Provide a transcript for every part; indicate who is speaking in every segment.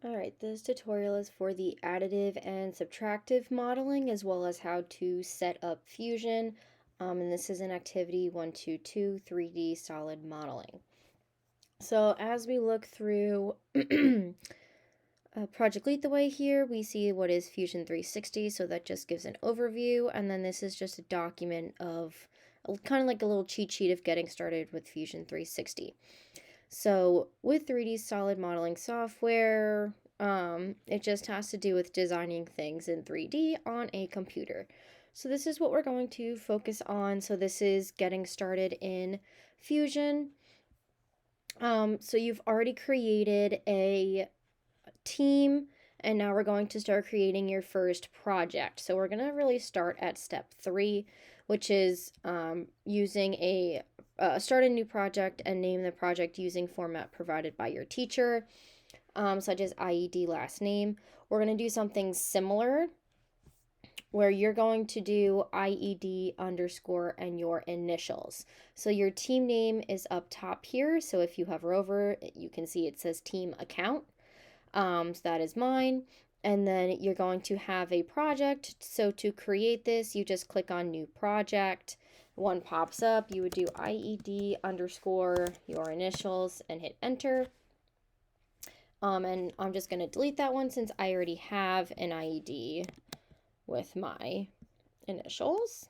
Speaker 1: Alright, this tutorial is for the additive and subtractive modeling as well as how to set up Fusion. And this is an activity 122 3D solid modeling. So as we look through Project Lead the Way here, we see what is Fusion 360. So that just gives an overview. And then this is just a document of kind of like a little cheat sheet of getting started with Fusion 360. So with 3D solid modeling software, it just has to do with designing things in 3D on a computer. So this is what we're going to focus on. So this is getting started in Fusion. So you've already created a team, and now we're going to start creating your first project. So we're going to really start at step 3, which is using a start a new project and name the project using format provided by your teacher, such as IED last name. We're going to do something similar where you're going to do IED underscore and your initials. So your team name is up top here. So if you hover over, you can see it says team account. So that is mine. And then you're going to have a project. So to create this, you just click on new project. One pops up. You would do IED underscore your initials and hit enter. And I'm just going to delete that one since I already have an IED with my initials.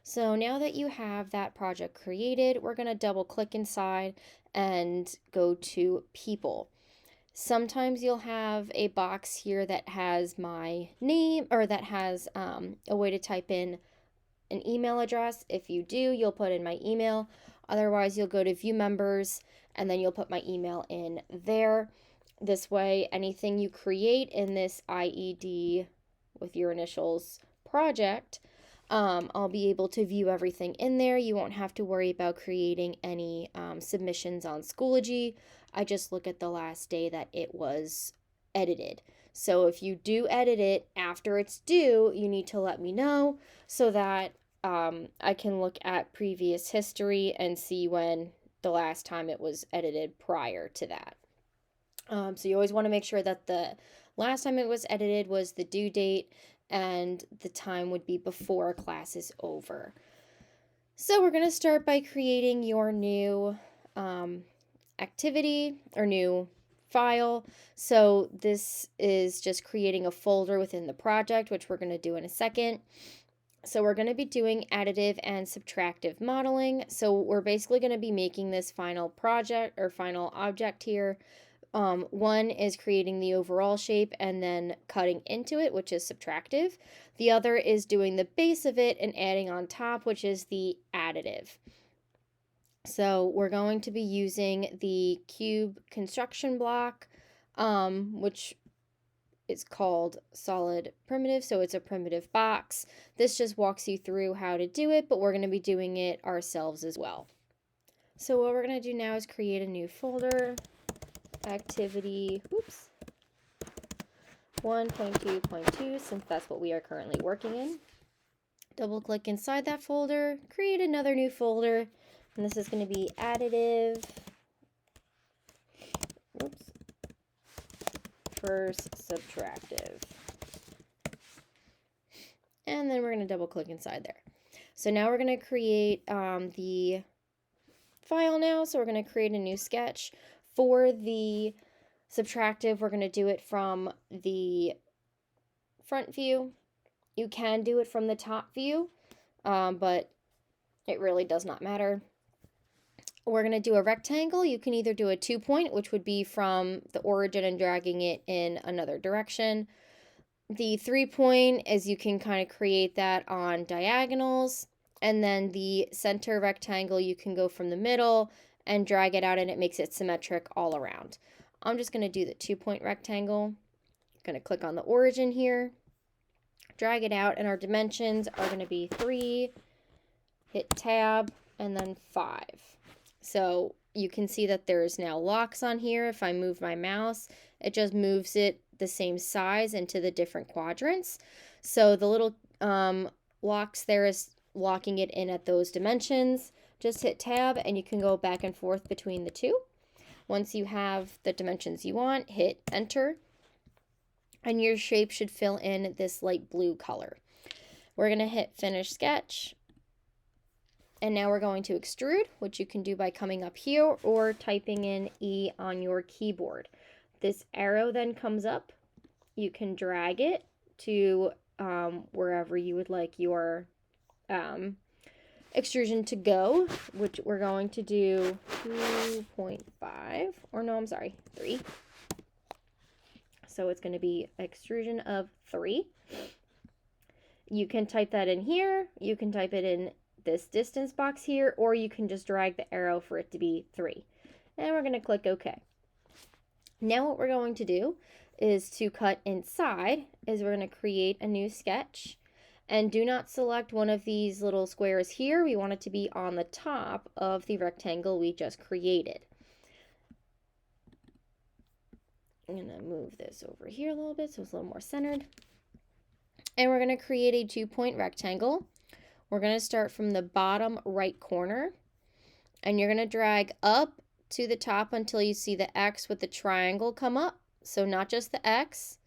Speaker 1: So now that you have that project created, we're going to double click inside and go to people. Sometimes you'll have a box here that has my name, or that has a way to type in an email address. If you do, you'll put in my email. Otherwise, you'll go to view members and then you'll put my email in there. This way, anything you create in this IED with your initials project, I'll be able to view everything in there. You won't have to worry about creating any submissions on Schoology. I just look at the last day that it was edited. So if you do edit it after it's due, you need to let me know so that I can look at previous history and see when the last time it was edited prior to that. So you always want to make sure that the last time it was edited was the due date and the time would be before class is over. So we're going to start by creating your new activity or new file. So this is just creating a folder within the project, which we're going to do in a second. So we're going to be doing additive and subtractive modeling. So we're basically going to be making this final project or final object here. One is creating the overall shape and then cutting into it, which is subtractive. The other is doing the base of it and adding on top, which is the additive. So we're going to be using the cube construction block, which is called solid primitive. So it's a primitive box. This just walks you through how to do it, but we're going to be doing it ourselves as well. So what we're going to do now is create a new folder. Activity 1.2.2, since that's what we are currently working in. Double click inside that folder, create another new folder, and this is going to be additive first subtractive. And then we're going to double click inside there. So now we're going to create the file now. So we're going to create a new sketch. For the subtractive, we're going to do it from the front view. You can do it from the top view, but it really does not matter. We're going to do a rectangle. You can either do a 2-point, which would be from the origin and dragging it in another direction. The 3-point is you can kind of create that on diagonals. And then the center rectangle, you can go from the middle and drag it out and it makes it symmetric all around. I'm just going to do the 2-point rectangle. I'm going to click on the origin here, drag it out, and our dimensions are going to be 3, hit tab, and then 5. So you can see that there's now locks on here. If I move my mouse, it just moves it the same size into the different quadrants. So the little locks there is locking it in at those dimensions. Just hit tab and you can go back and forth between the two. Once you have the dimensions you want, hit enter, and your shape should fill in this light blue color. We're going to hit finish sketch, and now we're going to extrude, which you can do by coming up here or typing in E on your keyboard. This arrow then comes up. You can drag it to wherever you would like your extrusion to go, which we're going to do 2.5, or no, I'm sorry, 3. So it's going to be extrusion of 3. You can type that in here, you can type it in this distance box here, or you can just drag the arrow for it to be 3. And we're going to click OK. Now what we're going to do is to cut inside, is we're going to create a new sketch. And do not select one of these little squares here. We want it to be on the top of the rectangle we just created. I'm going to move this over here a little bit so it's a little more centered. And we're going to create a 2-point rectangle. We're going to start from the bottom right corner. And you're going to drag up to the top until you see the X with the triangle come up. So not just the X.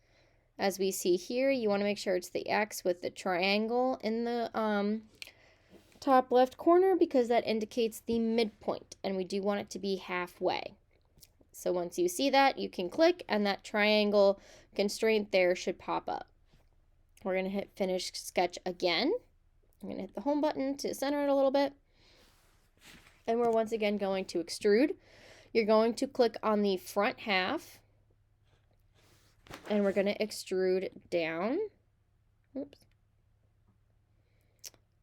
Speaker 1: As we see here, you want to make sure it's the X with the triangle in the top left corner, because that indicates the midpoint, and we do want it to be halfway. So once you see that, you can click, and that triangle constraint there should pop up. We're going to hit finish sketch again. I'm going to hit the home button to center it a little bit. And we're once again going to extrude. You're going to click on the front half, and we're going to extrude down. Oops.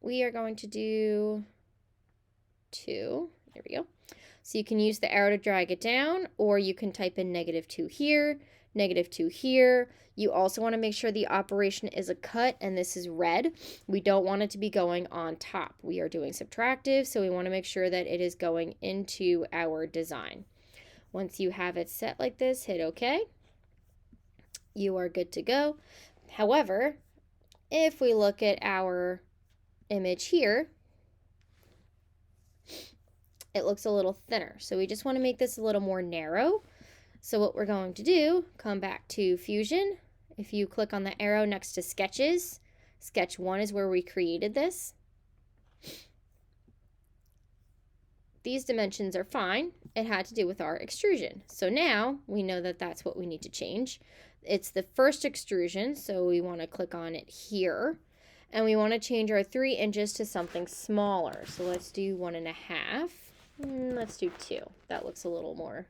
Speaker 1: We are going to do 2. There we go. So you can use the arrow to drag it down, or you can type in -2 here, -2 here. You also want to make sure the operation is a cut, and this is red. We don't want it to be going on top. We are doing subtractive, so we want to make sure that it is going into our design. Once you have it set like this, hit OK. You are good to go. However, if we look at our image here, it looks a little thinner. So we just want to make this a little more narrow. So what we're going to do, come back to Fusion. If you click on the arrow next to Sketches, Sketch 1 is where we created this. These dimensions are fine. It had to do with our extrusion. So now we know that that's what we need to change. It's the first extrusion, so we want to click on it here. And we want to change our 3 inches to something smaller. So let's do 1.5. Let's do 2. That looks a little more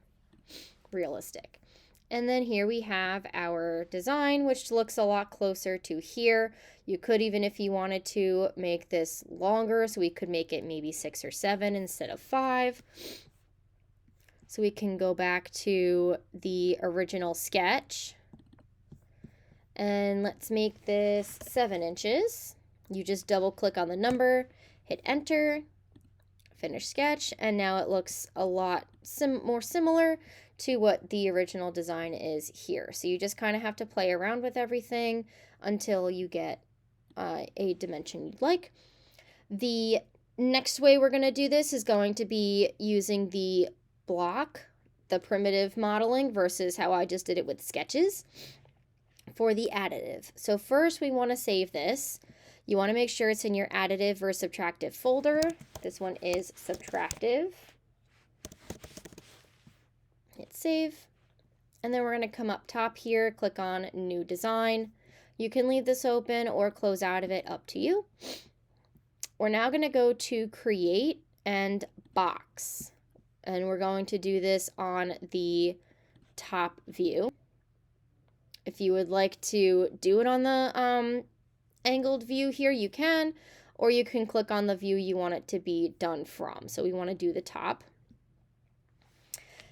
Speaker 1: realistic. And then here we have our design, which looks a lot closer to here. You could, even if you wanted to, make this longer, so we could make it maybe 6 or 7 instead of 5. So we can go back to the original sketch. And let's make this 7 inches. You just double click on the number, hit enter, finish sketch, and now it looks a lot more similar to what the original design is here. So you just kind of have to play around with everything until you get a dimension you'd like. The next way we're going to do this is going to be using the block, the primitive modeling, versus how I just did it with sketches for the additive. So first we want to save this. You want to make sure it's in your additive or subtractive folder. This one is subtractive. Hit save. And then we're going to come up top here, click on new design. You can leave this open or close out of it, up to you. We're now going to go to create and box. And we're going to do this on the top view. If you would like to do it on the angled view here, you can, or you can click on the view you want it to be done from. So we want to do the top.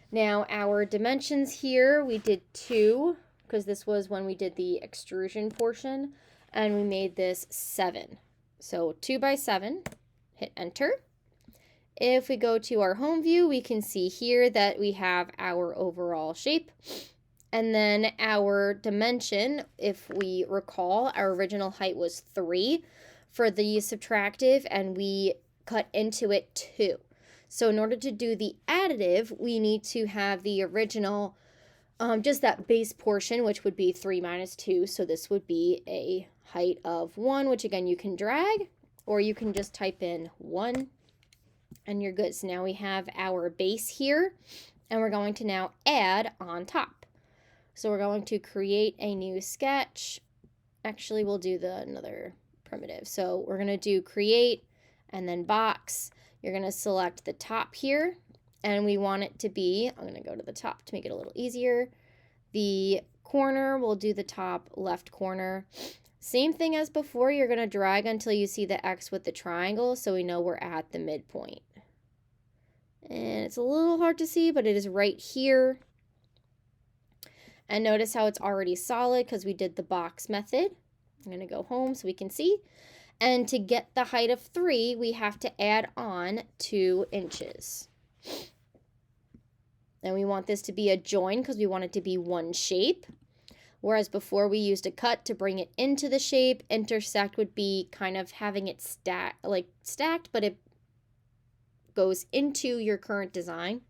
Speaker 1: Now our dimensions here, we did 2, because this was when we did the extrusion portion, and we made this 7. So 2 by 7, hit enter. If we go to our home view, we can see here that we have our overall shape. And then our dimension, if we recall, our original height was 3 for the subtractive, and we cut into it 2. So in order to do the additive, we need to have the original, just that base portion, which would be 3 minus 2. So this would be a height of 1, which again, you can drag, or you can just type in 1, and you're good. So now we have our base here, and we're going to now add on top. So we're going to create a new sketch. Actually, we'll do another primitive. So we're going to do create and then box. You're going to select the top here, and we want it to be, I'm going to go to the top to make it a little easier. The corner, we'll do the top left corner. Same thing as before, you're going to drag until you see the X with the triangle, so we know we're at the midpoint. And it's a little hard to see, but it is right here. And notice how it's already solid because we did the box method. I'm going to go home so we can see. And to get the height of 3, we have to add on 2 inches. And we want this to be a join because we want it to be one shape. Whereas before we used a cut to bring it into the shape. Intersect would be kind of having it stacked, but it goes into your current design.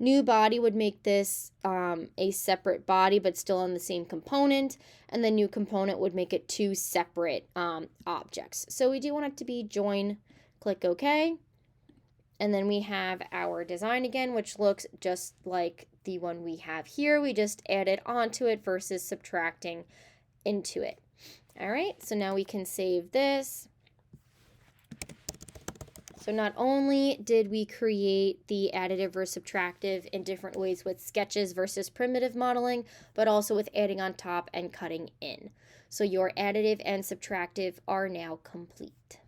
Speaker 1: New body would make this a separate body, but still on the same component. And the new component would make it 2 separate objects. So we do want it to be join, click OK. And then we have our design again, which looks just like the one we have here. We just added onto it versus subtracting into it. All right, so now we can save this. So not only did we create the additive versus subtractive in different ways with sketches versus primitive modeling, but also with adding on top and cutting in. So your additive and subtractive are now complete.